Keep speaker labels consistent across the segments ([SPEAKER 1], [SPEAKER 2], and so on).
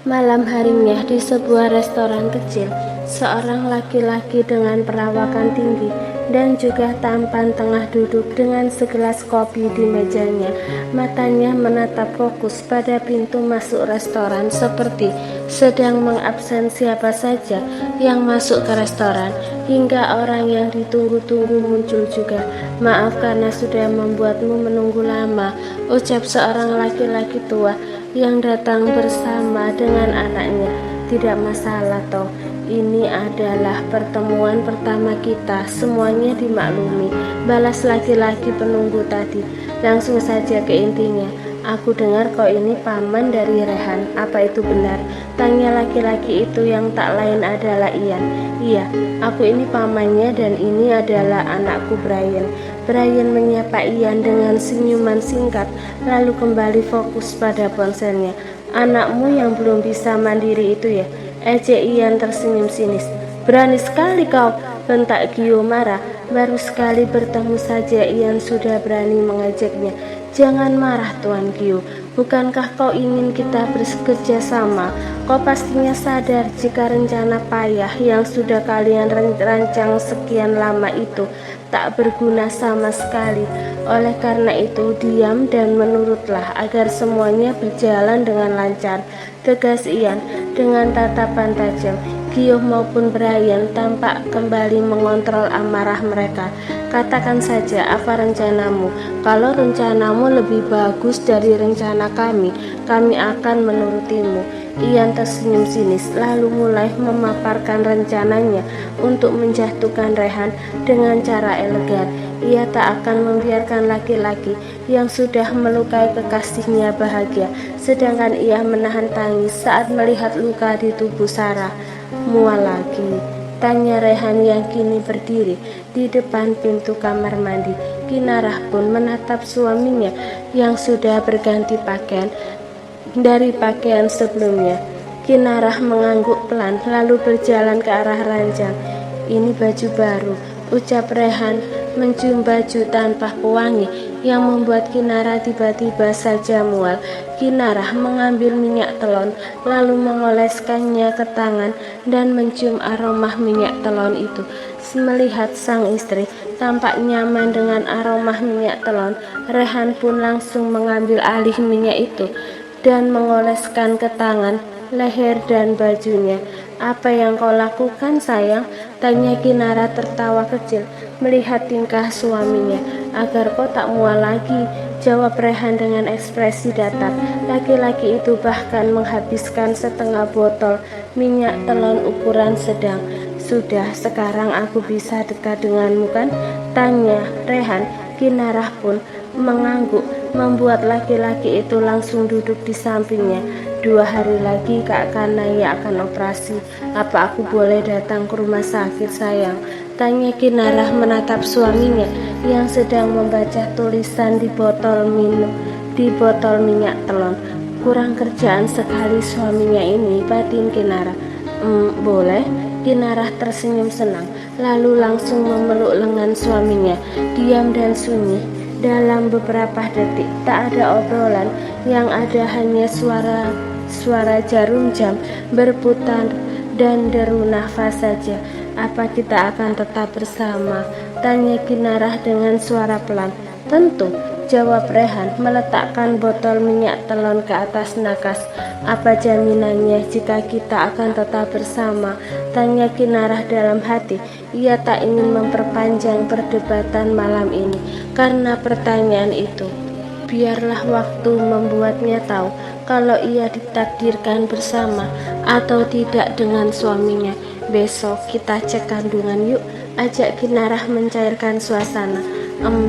[SPEAKER 1] Malam harinya di sebuah restoran kecil, seorang laki-laki dengan perawakan tinggi dan juga tampan tengah duduk dengan segelas kopi di mejanya. Matanya menatap fokus pada pintu masuk restoran seperti sedang mengabsen siapa saja yang masuk ke restoran, hingga orang yang ditunggu-tunggu muncul juga. "Maaf karena sudah membuatmu menunggu lama," ucap seorang laki-laki tua yang datang bersama dengan anaknya. "Tidak masalah toh, ini adalah pertemuan pertama kita, semuanya dimaklumi," balas laki-laki penunggu tadi. Langsung saja ke intinya. "Aku dengar kau ini paman dari Rehan, apa itu benar?" tanya laki-laki itu yang tak lain adalah Ian. "Iya, aku ini pamannya dan ini adalah anakku Brian." Brian menyapa Ian dengan senyuman singkat, lalu kembali fokus pada ponselnya. "Anakmu yang belum bisa mandiri itu ya?" ejek Ian tersenyum sinis. "Berani sekali kau," bentak Gio marah. Baru sekali bertemu saja Ian sudah berani mengejeknya. "Jangan marah Tuan Gio, bukankah kau ingin kita bekerja sama? Kau pastinya sadar jika rencana payah yang sudah kalian rancang sekian lama itu tak berguna sama sekali. Oleh karena itu, diam dan menurutlah agar semuanya berjalan dengan lancar," tegas Ian dengan tatapan tajam. Gio maupun Brian tampak kembali mengontrol amarah mereka. "Katakan saja apa rencanamu. Kalau rencanamu lebih bagus dari rencana kami akan menurutimu." Ian tersenyum sinis, lalu mulai memaparkan rencananya untuk menjatuhkan Rehan dengan cara elegan. Ia tak akan membiarkan laki-laki yang sudah melukai kekasihnya bahagia, sedangkan ia menahan tangis saat melihat luka di tubuh Sarah. "Mual lagi?" tanya Rehan yang kini berdiri di depan pintu kamar mandi. Kinarah pun menatap suaminya yang sudah berganti pakaian dari pakaian sebelumnya. Kinarah mengangguk pelan lalu berjalan ke arah ranjang. "Ini baju baru," ucap Rehan mencium baju tanpa pewangi yang membuat Kinarah tiba-tiba saja mual. Kinarah mengambil minyak telon lalu mengoleskannya ke tangan dan mencium aroma minyak telon itu. Melihat sang istri tampak nyaman dengan aroma minyak telon, Rehan pun langsung mengambil alih minyak itu dan mengoleskan ke tangan, leher dan bajunya. "Apa yang kau lakukan sayang?" tanya Kinara tertawa kecil melihat tingkah suaminya. "Agar kau tak mual lagi," jawab Rehan dengan ekspresi datar. Laki-laki itu bahkan menghabiskan setengah botol minyak telon ukuran sedang. "Sudah, sekarang aku bisa dekat denganmu kan?" tanya Rehan. Kinarah pun mengangguk, membuat laki-laki itu langsung duduk di sampingnya. "2 hari lagi Kak Kanaya akan operasi. Apa aku boleh datang ke rumah sakit sayang?" tanya Kinarah menatap suaminya yang sedang membaca tulisan di botol minyak telon. Kurang kerjaan sekali suaminya ini, batin Kinarah. Boleh." Kinarah tersenyum senang, lalu langsung memeluk lengan suaminya. Diam dan sunyi. Dalam beberapa detik tak ada obrolan, yang ada hanya suara jarum jam berputar dan deru nafas saja. "Apa kita akan tetap bersama?" tanya Kinarah dengan suara pelan. "Tentu," jawab Rehan meletakkan botol minyak telon ke atas nakas. "Apa jaminannya jika kita akan tetap bersama?" tanya Kinarah dalam hati. Ia tak ingin memperpanjang perdebatan malam ini karena pertanyaan itu. Biarlah waktu membuatnya tahu kalau ia ditakdirkan bersama atau tidak dengan suaminya. "Besok kita cek kandungan yuk," ajak Kinarah mencairkan suasana.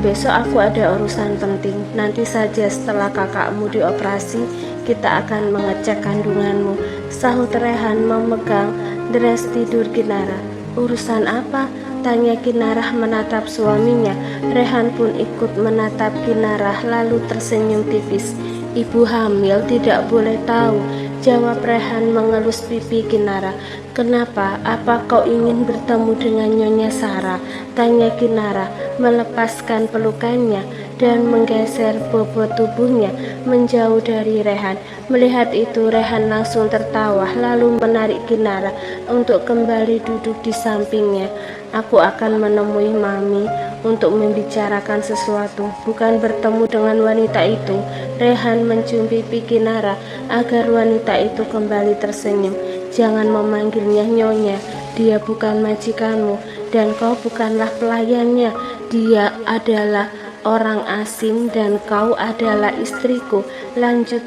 [SPEAKER 1] Besok aku ada urusan penting. Nanti saja setelah kakakmu dioperasi, kita akan mengecek kandunganmu," sahut Rehan memegang dress tidur Kinarah. "Urusan apa?" tanya Kinarah menatap suaminya. Rehan pun ikut menatap Kinarah lalu tersenyum tipis. "Ibu hamil tidak boleh tahu," jawab Rehan mengelus pipi Kinarah. "Kenapa? Apa kau ingin bertemu dengan Nyonya Sarah?" tanya Kinarah melepaskan pelukannya. dan menggeser bobot tubuhnya menjauh dari Rehan. Melihat itu, Rehan langsung tertawa lalu menarik Kinara untuk kembali duduk di sampingnya. Aku akan menemui Mami untuk membicarakan sesuatu, bukan bertemu dengan wanita itu. Rehan mencium pipi Kinara agar wanita itu kembali tersenyum. Jangan memanggilnya Nyonya, dia bukan majikanmu dan kau bukanlah pelayannya. Dia adalah orang asing dan kau adalah istriku. Lanjut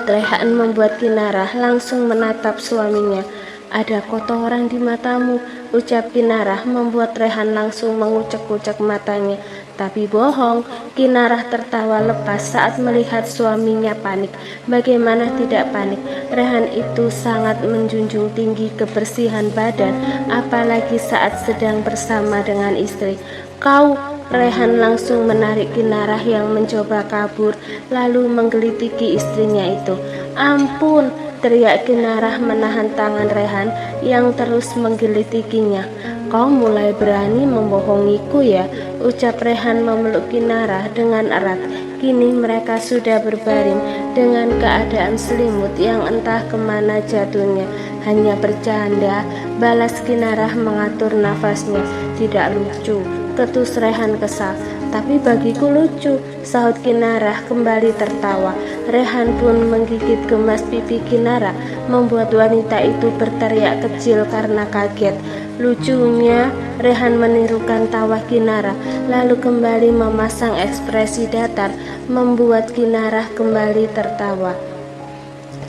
[SPEAKER 1] Rehan membuat Kinara langsung menatap suaminya. Ada kotoran di matamu, ucap Kinara membuat Rehan langsung mengucek-ucek matanya. Tapi bohong, Kinara tertawa lepas saat melihat suaminya panik. Bagaimana tidak panik? Rehan itu sangat menjunjung tinggi kebersihan badan, apalagi saat sedang bersama dengan istri. Kau, Rehan langsung menarik Kinara yang mencoba kabur, lalu menggelitiki istrinya itu. Ampun, teriak Kinara menahan tangan Rehan yang terus menggelitikinya. Kau mulai berani membohongiku ya, ucap Rehan memeluk Kinara dengan erat. Kini mereka sudah berbaring dengan keadaan selimut yang entah kemana jatuhnya. Hanya bercanda, balas Kinara mengatur nafasnya. Tidak lucu, ketus Rehan kesal. Tapi bagiku lucu, sahut Kinara kembali tertawa. Rehan pun menggigit gemas pipi Kinara, membuat wanita itu berteriak kecil karena kaget. Lucunya, Rehan menirukan tawa Kinara, lalu kembali memasang ekspresi datar, membuat Kinara kembali tertawa.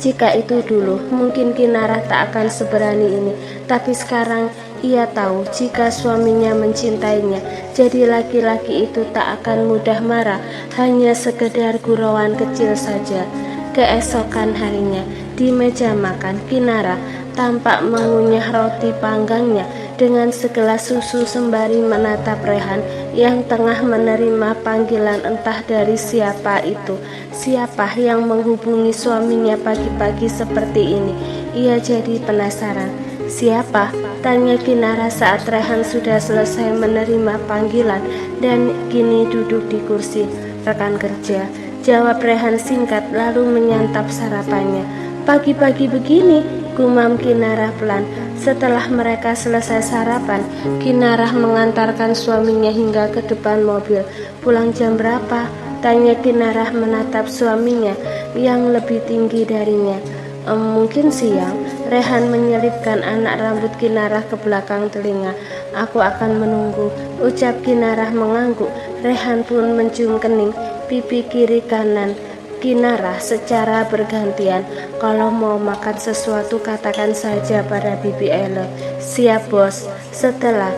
[SPEAKER 1] Jika itu dulu, mungkin Kinara tak akan seberani ini, tapi sekarang ia tahu jika suaminya mencintainya, jadi laki-laki itu tak akan mudah marah, hanya sekedar gurauan kecil saja. Keesokan harinya, di meja makan, Kinara tampak mengunyah roti panggangnya dengan segelas susu sembari menatap Rehan yang tengah menerima panggilan entah dari siapa itu. Siapa yang menghubungi suaminya pagi-pagi seperti ini? Ia jadi penasaran. Siapa? Tanya Kinara saat Rehan sudah selesai menerima panggilan dan kini duduk di kursi. Rekan kerja, jawab Rehan singkat lalu menyantap sarapannya. Pagi-pagi begini, gumam Kinara pelan. Setelah mereka selesai sarapan, Kinara mengantarkan suaminya hingga ke depan mobil. Pulang jam berapa? Tanya Kinara menatap suaminya yang lebih tinggi darinya. Mungkin siang. Rehan menyelipkan anak rambut Kinara ke belakang telinga. Aku akan menunggu, ucap Kinara mengangguk. Rehan pun mencium kening, pipi kiri kanan Kinara secara bergantian. Kalau mau makan sesuatu katakan saja pada Bibi Ella. Siap bos. Setelah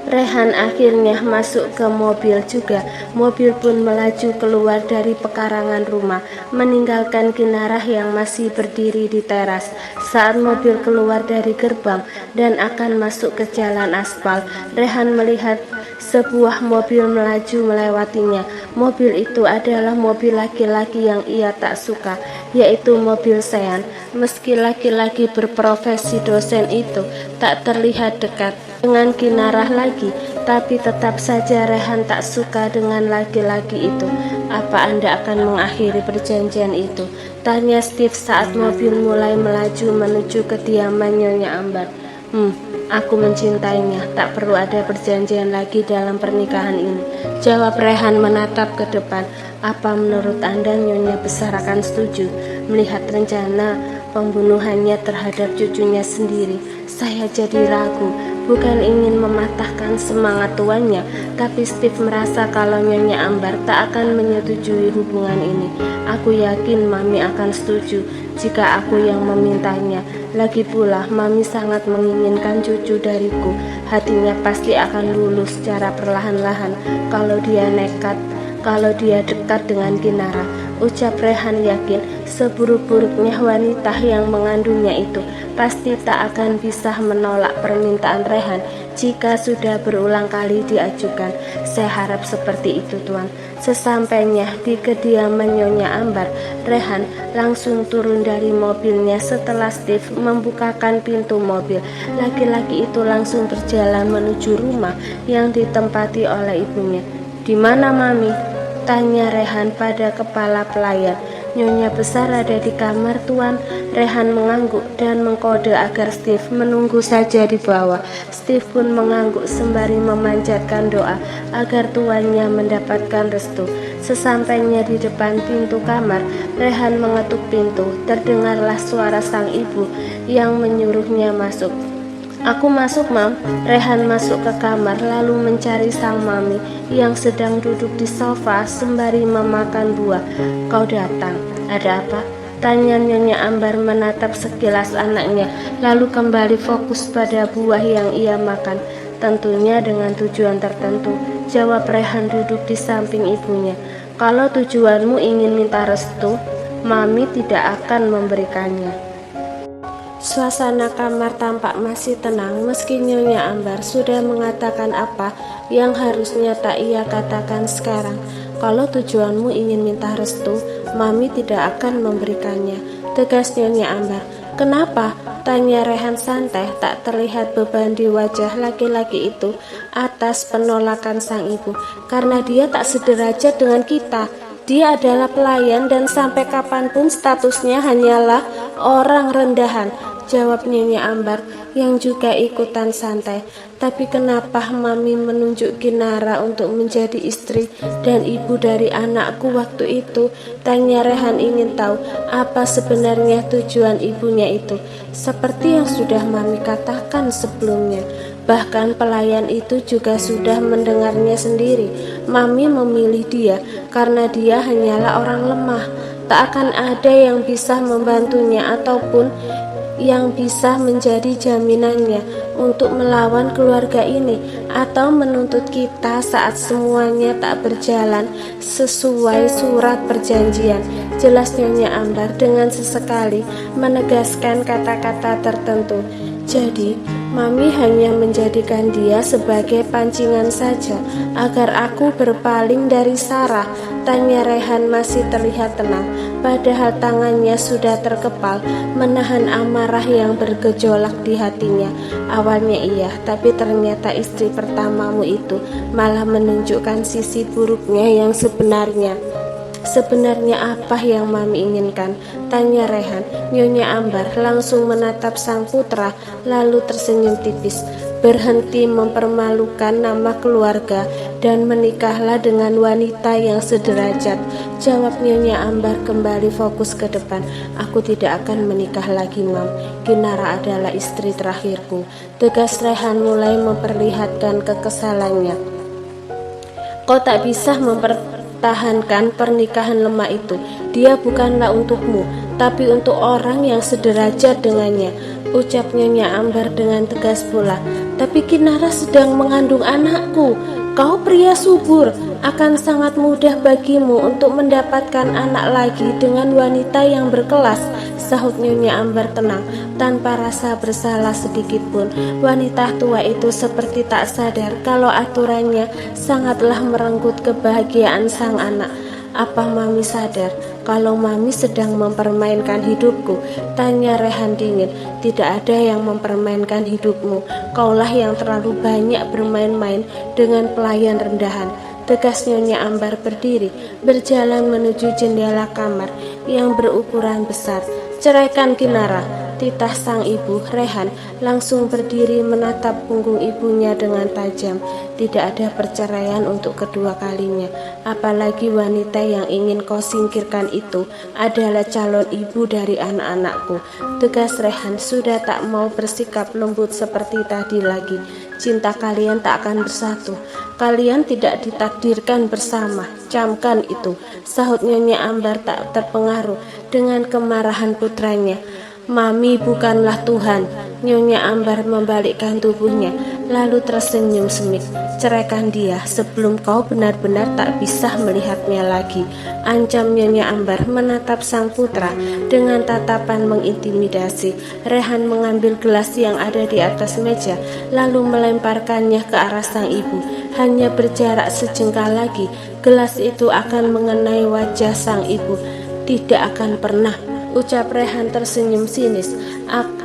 [SPEAKER 1] Rehan akhirnya masuk ke mobil juga. Mobil pun melaju keluar dari pekarangan rumah, meninggalkan Kinara yang masih berdiri di teras. Saat mobil keluar dari gerbang dan akan masuk ke jalan aspal, Rehan melihat sebuah mobil melaju melewatinya. Mobil itu adalah mobil laki-laki yang ia tak suka, yaitu mobil Sean. Meski laki-laki berprofesi dosen itu tak terlihat dekat dengan Kinara lagi, tapi tetap saja Rehan tak suka dengan laki-laki itu. Apa Anda akan mengakhiri perjanjian itu? Tanya Steve saat mobil mulai melaju menuju kediaman Nyonya Ambar. Aku mencintainya, tak perlu ada perjanjian lagi dalam pernikahan ini, jawab Rehan menatap ke depan. Apa menurut Anda Nyonya besar akan setuju melihat rencana pembunuhannya terhadap cucunya sendiri? Saya jadi ragu, bukan ingin mematahkan semangat tuannya, tapi Steve merasa kalau Nyonya Ambar tak akan menyetujui hubungan ini. Aku yakin Mami akan setuju jika aku yang memintanya. Lagi pula Mami sangat menginginkan cucu dariku. Hatinya pasti akan luluh secara perlahan-lahan kalau dia dekat dengan Kinara, ucap Rehan yakin seburuk-buruknya wanita yang mengandungnya itu pasti tak akan bisa menolak permintaan Rehan jika sudah berulang kali diajukan. Saya harap seperti itu, Tuan. Sesampainya di kediaman Nyonya Ambar, Rehan langsung turun dari mobilnya setelah Steve membukakan pintu mobil. Laki-laki itu langsung berjalan menuju rumah yang ditempati oleh ibunya. "Di mana Mami?" tanya Rehan pada kepala pelayan. "Nyonya besar ada di kamar, Tuan." Rehan mengangguk dan mengkode agar Steve menunggu saja di bawah. Steve pun mengangguk sembari memanjatkan doa agar tuannya mendapatkan restu. Sesampainya di depan pintu kamar, Rehan mengetuk pintu. Terdengarlah suara sang ibu yang menyuruhnya masuk. "Aku masuk, Mam." Rehan masuk ke kamar lalu mencari sang mami yang sedang duduk di sofa sembari memakan buah. "Kau datang, ada apa?" tanya Nyonya Ambar menatap sekilas anaknya lalu kembali fokus pada buah yang ia makan. "Tentunya dengan tujuan tertentu," jawab Rehan duduk di samping ibunya. "Kalau tujuanmu ingin minta restu, Mami tidak akan memberikannya." Suasana kamar tampak masih tenang meski Nyonya Ambar sudah mengatakan apa yang harusnya tak ia katakan sekarang. "Kalau tujuanmu ingin minta restu, Mami tidak akan memberikannya," tegas Nyonya Ambar. "Kenapa?" tanya Rehan santai. Tak terlihat beban di wajah laki-laki itu atas penolakan sang ibu. "Karena dia tak sederajat dengan kita. Dia adalah pelayan dan sampai kapanpun statusnya hanyalah orang rendahan," jawab Nyonya Ambar yang juga ikutan santai. "Tapi kenapa Mami menunjuk Kinara untuk menjadi istri dan ibu dari anakku waktu itu?" tanya Rehan ingin tahu apa sebenarnya tujuan ibunya itu. Seperti yang sudah Mami katakan sebelumnya, bahkan pelayan itu juga sudah mendengarnya sendiri. Mami memilih dia karena dia hanyalah orang lemah. Tak akan ada yang bisa membantunya ataupun yang bisa menjadi jaminannya untuk melawan keluarga ini atau menuntut kita saat semuanya tak berjalan sesuai surat perjanjian, jelas Nyonya Ambar dengan sesekali menegaskan kata-kata tertentu. "Jadi, Mami hanya menjadikan dia sebagai pancingan saja agar aku berpaling dari Sarah?" tanya Rehan masih terlihat tenang, padahal tangannya sudah terkepal menahan amarah yang bergejolak di hatinya. "Awalnya iya, tapi ternyata istri pertamamu itu malah menunjukkan sisi buruknya yang sebenarnya." "Sebenarnya apa yang Mami inginkan?" tanya Rehan. Nyonya Ambar langsung menatap sang putra lalu tersenyum tipis. "Berhenti mempermalukan nama keluarga dan menikahlah dengan wanita yang sederajat," jawab Nyonya Ambar kembali fokus ke depan. "Aku tidak akan menikah lagi, Mam. Kinara adalah istri terakhirku," tegas Rehan mulai memperlihatkan kekesalannya. "Kau tak bisa mempertahankan pernikahan lemah itu. Dia bukanlah untukmu, tapi untuk orang yang sederajat dengannya," ucap Nyonya Ambar dengan tegas pula. "Tapi Kinara sedang mengandung anakku. Kau pria subur, akan sangat mudah bagimu untuk mendapatkan anak lagi dengan wanita yang berkelas," sahut Nyonya Ambar tenang tanpa rasa bersalah sedikit pun. Wanita tua itu seperti tak sadar kalau aturannya sangatlah merenggut kebahagiaan sang anak. "Apa Mami sadar kalau Mami sedang mempermainkan hidupku?" tanya Rehan dingin. "Tidak ada yang mempermainkan hidupmu. Kaulah yang terlalu banyak bermain-main dengan pelayan rendahan," tegas Nyonya Ambar berdiri, berjalan menuju jendela kamar yang berukuran besar. "Ceraikan Kinara," titah sang ibu. Rehan langsung berdiri menatap punggung ibunya dengan tajam. "Tidak ada perceraian untuk kedua kalinya. Apalagi wanita yang ingin kau singkirkan itu adalah calon ibu dari anak-anakku," tegas Rehan sudah tak mau bersikap lembut seperti tadi lagi. "Cinta kalian tak akan bersatu. Kalian tidak ditakdirkan bersama. Camkan itu," sahut Nyonya Ambar tak terpengaruh dengan kemarahan putranya. "Mami bukanlah Tuhan." Nyonya Ambar membalikkan tubuhnya. lalu tersenyum semik. Ceraikan dia sebelum kau benar-benar tak bisa melihatnya lagi, ancam Nyonya Ambar menatap sang putra dengan tatapan mengintimidasi. Rehan mengambil gelas yang ada di atas meja, lalu melemparkannya ke arah sang ibu. Hanya berjarak sejengkal lagi, gelas itu akan mengenai wajah sang ibu. Tidak akan pernah, ucap Rehan tersenyum sinis.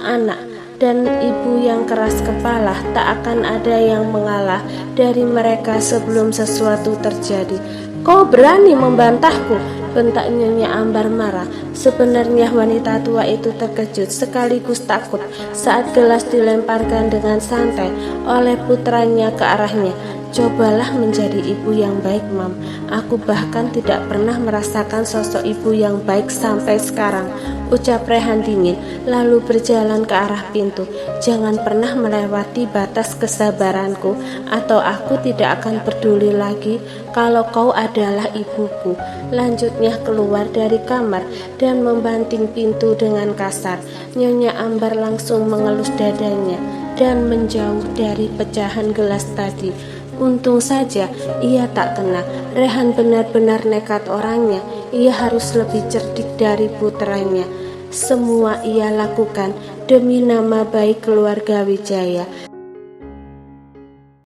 [SPEAKER 1] Anak dan ibu yang keras kepala, tak akan ada yang mengalah dari mereka sebelum sesuatu terjadi. Kau berani membantahku, bentak Nyonya Ambar marah. Sebenarnya wanita tua itu terkejut sekaligus takut saat gelas dilemparkan dengan santai oleh putranya ke arahnya. Cobalah menjadi ibu yang baik, Mam. Aku bahkan tidak pernah merasakan sosok ibu yang baik sampai sekarang, ucap Rehan dingin, lalu berjalan ke arah pintu. Jangan pernah melewati batas kesabaranku, atau aku tidak akan peduli lagi kalau kau adalah ibuku. Lanjutnya keluar dari kamar dan membanting pintu dengan kasar. Nyonya Ambar langsung mengelus dadanya dan menjauh dari pecahan gelas tadi. Untung saja ia tak kena. Rehan benar-benar nekat orangnya. Ia harus lebih cerdik dari putranya. Semua ia lakukan demi nama baik keluarga Wijaya.